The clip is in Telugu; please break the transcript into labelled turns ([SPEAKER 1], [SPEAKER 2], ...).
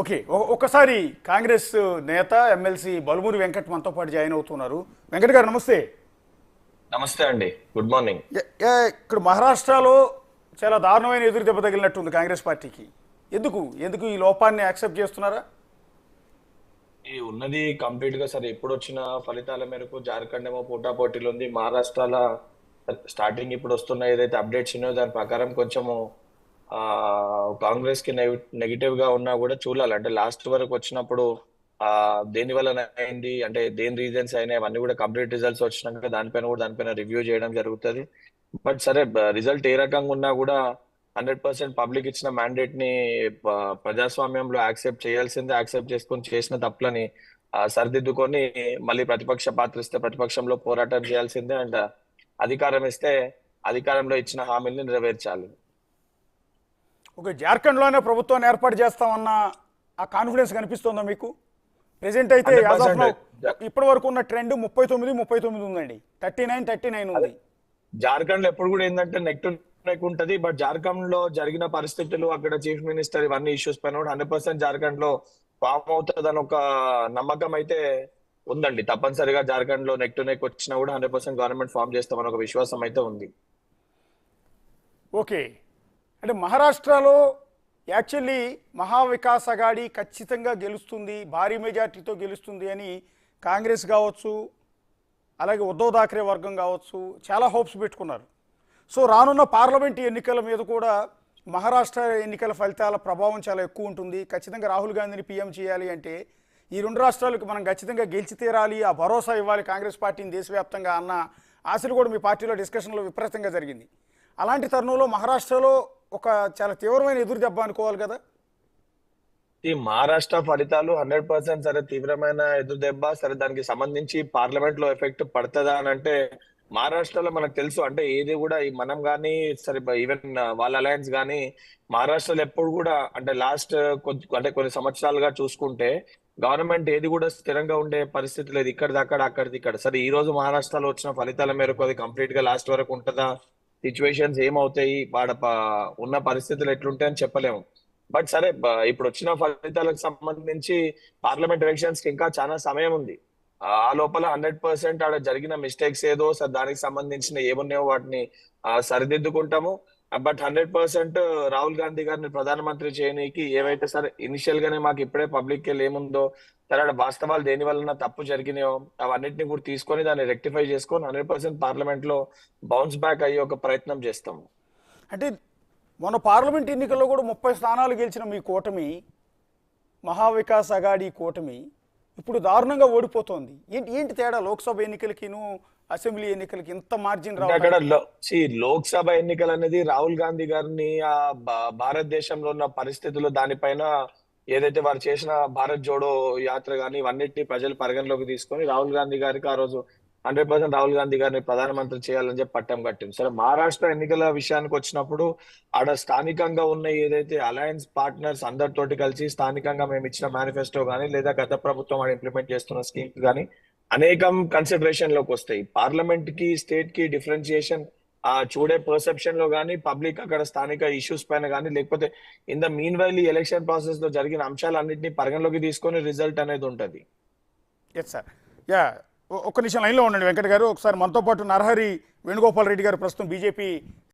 [SPEAKER 1] ఓకే. ఒక్కసారి కాంగ్రెస్ నేత ఎమ్మెల్సీ బలుమూరి వెంకట్ మనతో పాటు జాయిన్ అవుతున్నారు. వెంకట్ గారు నమస్తే.
[SPEAKER 2] నమస్తే అండి. Good morning.
[SPEAKER 1] ఇక్కడ మహారాష్ట్రలో చాలా దారుణమైన ఎదురు దెబ్బ తగిలినట్టుంది కాంగ్రెస్ పార్టీకి. ఎందుకు ఎందుకు ఈ లోపాన్ని యాక్సెప్ట్ చేస్తున్నారా?
[SPEAKER 2] ఈ ఉన్నది కంప్లీట్ గా సరే ఇప్పుడు వచ్చిన ఫలితాల మేరకు జార్ఖండ్ ఏమో పోటాపోటీలు ఉంది. మహారాష్ట్రలో స్టార్టింగ్ ఇప్పుడు వస్తున్న ఏదైతే అప్డేట్స్ ఉన్నాయో దాని ప్రకారం కొంచెము ఆ కాంగ్రెస్ కి నెగిటివ్ గా ఉన్నా కూడా చూడాలి. అంటే లాస్ట్ వరకు వచ్చినప్పుడు ఆ దేని వల్ల అయింది, అంటే దేని రీజన్స్ అయినాయి, అవన్నీ కూడా కంప్లీట్ రిజల్ట్స్ వచ్చినాక దానిపైన రివ్యూ చేయడం జరుగుతుంది. బట్ సరే, రిజల్ట్ ఏ రకంగా ఉన్నా కూడా 100% పబ్లిక్ ఇచ్చిన మ్యాండేట్ ని ప్రజాస్వామ్యంలో యాక్సెప్ట్ చేయాల్సిందే. యాక్సెప్ట్ చేసుకొని చేసిన తప్పులని సరిదిద్దుకొని మళ్ళీ ప్రతిపక్ష పాత్ర ఇస్తే ప్రతిపక్షంలో పోరాటం చేయాల్సిందే. అండ్ అధికారం ఇస్తే అధికారంలో ఇచ్చిన హామీల్ని నెరవేర్చాలి.
[SPEAKER 1] ఒక జార్ఖండ్లోనే ప్రభుత్వాన్ని ఏర్పాటు చేస్తామన్న ఆ కాన్ఫిడెన్స్ కనిపిస్తుందా మీకు? ప్రెజెంట్ అయితే యాజ్ ఆఫ్ నౌ
[SPEAKER 2] 100%
[SPEAKER 1] ఇప్పటి వరకు ఉన్న ట్రెండ్ 39 ఉందండి. 39 ఉంది.
[SPEAKER 2] జార్ఖండ్ లో ఎప్పుడు కూడా ఏంటంటే నెక్ టు నెక్ ఉంటది. బట్ జార్ఖండ్ లో జరిగిన పరిస్థితులు, అక్కడ చీఫ్ మినిస్టర్, ఇవన్నీ ఇష్యూస్ పైన కూడా 100% జార్ఖండ్ లో ఫామ్ అవుతుంది అని ఒక నమ్మకం అయితే ఉందండి. తప్పనిసరిగా జార్ఖండ్ లో నెక్ టు నెక్ వచ్చినా కూడా 100% గవర్నమెంట్ ఫామ్ చేస్తామని ఒక విశ్వాసం అయితే ఉంది.
[SPEAKER 1] ఓకే. అంటే మహారాష్ట్రలో యాక్చువల్లీ మహావికాస్ అఘాడీ ఖచ్చితంగా గెలుస్తుంది, భారీ మెజార్టీతో గెలుస్తుంది అని కాంగ్రెస్ కావచ్చు, అలాగే ఉద్ధవ్ థాక్రే వర్గం కావచ్చు చాలా హోప్స్ పెట్టుకున్నారు. సో రానున్న పార్లమెంట్ ఎన్నికల మీద కూడా మహారాష్ట్ర ఎన్నికల ఫలితాల ప్రభావం చాలా ఎక్కువ ఉంటుంది. ఖచ్చితంగా రాహుల్ గాంధీని పీఎం చేయాలి అంటే ఈ రెండు రాష్ట్రాలకు మనం ఖచ్చితంగా గెలిచి తీరాలి, ఆ భరోసా ఇవ్వాలి కాంగ్రెస్ పార్టీని దేశవ్యాప్తంగా అన్న ఆశలు కూడా మీ పార్టీలో డిస్కషన్లో విపరీతంగా జరిగింది. అలాంటి తరుణంలో మహారాష్ట్రలో ఒక చాలా తీవ్రమైన ఎదురు దెబ్బ అనుకోవాలి కదా?
[SPEAKER 2] ఈ మహారాష్ట్ర ఫలితాలు 100% సరే తీవ్రమైన ఎదురు దెబ్బ. సరే, దానికి సంబంధించి పార్లమెంట్ లో ఎఫెక్ట్ పడుతుందా అని అంటే మహారాష్ట్రలో మనకు తెలుసు. అంటే ఏది కూడా ఈ మనం కానీ సరే, ఈవెన్ వాళ్ళ అలయన్స్ కానీ మహారాష్ట్రలో ఎప్పుడు కూడా అంటే లాస్ట్ కొన్ని సంవత్సరాలుగా చూసుకుంటే గవర్నమెంట్ ఏది కూడా స్థిరంగా ఉండే పరిస్థితి లేదు. ఇక్కడిది అక్కడ, అక్కడిది ఇక్కడ. సరే, ఈ రోజు మహారాష్ట్రలో వచ్చిన ఫలితాల మేరకు అది కంప్లీట్ గా లాస్ట్ వరకు ఉంటుందా, సిచ్యువేషన్స్ ఏమవుతాయి, ఉన్న పరిస్థితులు ఎట్లుంటాయని చెప్పలేము. బట్ సరే, ఇప్పుడు వచ్చిన ఫలితాలకు సంబంధించి పార్లమెంట్ ఎలక్షన్స్ కి ఇంకా చాలా సమయం ఉంది. ఆ లోపల 100% ఆడ జరిగిన మిస్టేక్స్ ఏదో సార్ దానికి సంబంధించిన ఏమున్నాయో వాటిని సరిదిద్దుకుంటాము. బట్ 100% రాహుల్ గాంధీ గారిని ప్రధానమంత్రి చేయనీకి ఏవైతే సరే ఇనిషియల్ గానే మాకు ఇప్పుడే పబ్లిక్ కి ఏముందో సరే ఆడ వాస్తవాలు దేని వలన తప్పు జరిగినాయో అవన్నిటిని కూడా తీసుకొని దాన్ని రెక్టిఫై చేసుకొని 100% పార్లమెంట్ లో బౌన్స్ బ్యాక్ అయ్యే ఒక ప్రయత్నం చేస్తాము.
[SPEAKER 1] అంటే మొన్న పార్లమెంట్ ఎన్నికల్లో కూడా 30 స్థానాలు గెలిచిన మీ కూటమి, మహావికాస్ అఘాడీ కూటమి ఇప్పుడు దారుణంగా ఓడిపోతోంది. ఏంటి ఏంటి తేడా లోక్సభ ఎన్నికలకిను అసెంబ్లీ ఎన్నికలకి ఇంత మార్జిన్
[SPEAKER 2] అంటే అక్కడ
[SPEAKER 1] రావడానికి?
[SPEAKER 2] లోక్సభ ఎన్నికలు అనేది రాహుల్ గాంధీ గారిని భారతదేశంలో ఉన్న పరిస్థితులు దానిపైన ఏదైతే వారు చేసిన భారత్ జోడో యాత్ర కానీ ఇవన్నిటిని ప్రజలు పరిగణలోకి తీసుకొని రాహుల్ గాంధీ గారికి ఆ రోజు 100% రాహుల్ గాంధీ గారిని ప్రధానమంత్రి చేయాలని చెప్పి పట్టం కట్టింది. సరే, మహారాష్ట్ర ఎన్నికల విషయానికి వచ్చినప్పుడు ఆడ స్థానికంగా ఉన్న ఏదైతే అలయన్స్ పార్ట్నర్స్ అందరితోటి కలిసి స్థానికంగా మేము ఇచ్చిన మేనిఫెస్టో కానీ లేదా గత ప్రభుత్వం ఇంప్లిమెంట్ చేస్తున్న స్కీమ్స్ కానీ అనేకం కన్సిడరేషన్ లోకి వస్తాయి. పార్లమెంట్ కి స్టేట్ కి డిఫరెన్షియేషన్ చూడే పర్సెప్షన్ లో కానీ పబ్లిక్ అక్కడ స్థానిక ఇష్యూస్ పైన కానీ లేకపోతే ఇన్ ద మీన్ వైల్ ఈ ఎలక్షన్ ప్రాసెస్ లో జరిగిన అంశాలన్నింటినీ పరిగణలోకి తీసుకొని రిజల్ట్ అనేది ఉంటది.
[SPEAKER 1] Yes sir. యా, ఒక్క నిమిషం లైన్లో ఉండండి వెంకట్ గారు. ఒకసారి మనతో పాటు నరహరి వేణుగోపాల్ రెడ్డి గారు ప్రస్తుతం బీజేపీ